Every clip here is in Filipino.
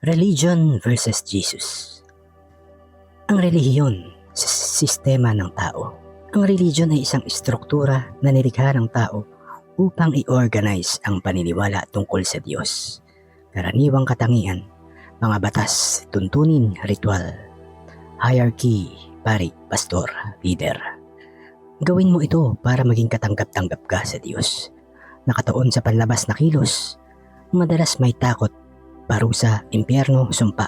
Religion versus Jesus. Ang relihiyon, sistema ng tao. Ang religion ay isang istruktura na nilikha ng tao upang i-organize ang paniniwala tungkol sa Diyos. Karaniwang katangian, mga batas, tuntunin, ritual, hierarchy, pari, pastor, leader. Gawin mo ito para maging katanggap-tanggap ka sa Diyos. Nakatuon sa panlabas na kilos, madalas may takot, parusa, impyerno, sumpa.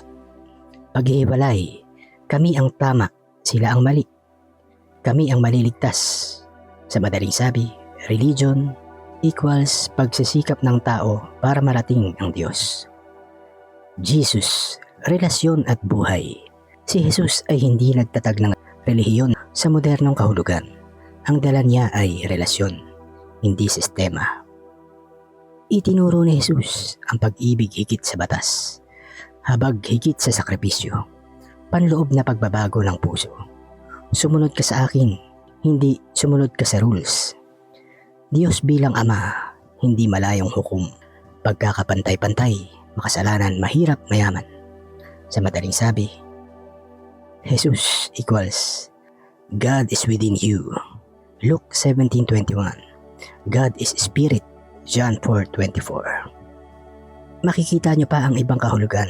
Paghihiwalay, kami ang tama, sila ang mali. Kami ang maliligtas. Sa madaling sabi, religion equals pagsisikap ng tao para marating ang Diyos. Jesus, relasyon at buhay. Si Jesus ay hindi nagtatag ng relihiyon sa modernong kahulugan. Ang dala niya ay relasyon, hindi sistema. Itinuro ni Jesus ang pag-ibig higit sa batas, habag higit sa sakripisyo, panloob na pagbabago ng puso. Sumunod ka sa akin, hindi sumunod ka sa rules. Diyos bilang Ama, hindi malayong hukom. Pagkakapantay-pantay, makasalanan, mahirap, mayaman. Sa madaling sabi, Jesus equals God is within you. Luke 17:21. God is Spirit. John 4:24. Makikita niyo pa ang ibang kahulugan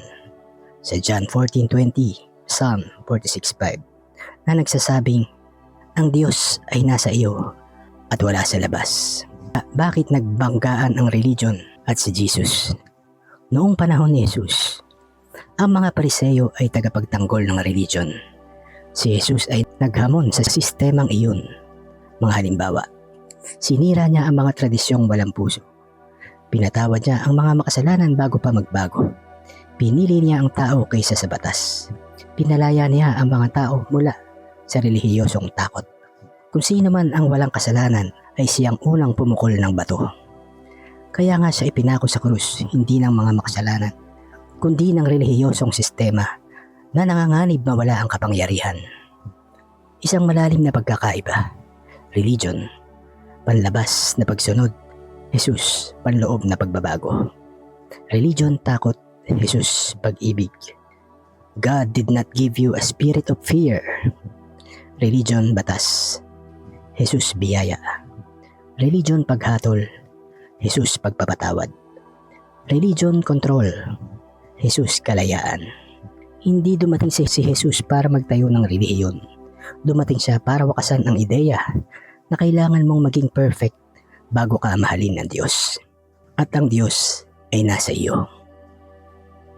sa John 14:20, Psalm 46:5 na nagsasabing ang Diyos ay nasa iyo at wala sa labas. Bakit nagbanggaan ang religion at si Jesus? Noong panahon ni Jesus, ang mga Pariseyo ay tagapagtanggol ng religion. Si Jesus ay naghamon sa sistemang iyon. Mga halimbawa, sinira niya ang mga tradisyong walang puso. Pinatawad niya ang mga makasalanan bago pa magbago. Pinili niya ang tao kaysa sa batas. Pinalaya niya ang mga tao mula sa relihiyosong takot. Kung sino man ang walang kasalanan ay siyang unang pumukol ng bato. Kaya nga siya ipinako sa krus, hindi ng mga makasalanan, kundi ng relihiyosong sistema na nanganganib mawala ang kapangyarihan. Isang malalim na pagkakaiba. Religion, panlabas na pagsunod. Jesus, panloob na pagbabago. Religion, takot. Jesus, pag-ibig. God did not give you a spirit of fear. Religion, batas. Jesus, biyaya. Religion, paghatol. Jesus, pagpapatawad. Religion, control. Jesus, kalayaan. Hindi dumating si Jesus para magtayo ng relihiyon. Dumating siya para wakasan ang ideya na kailangan mong maging perfect bago ka mahalin ng Diyos. At ang Diyos ay nasa iyo.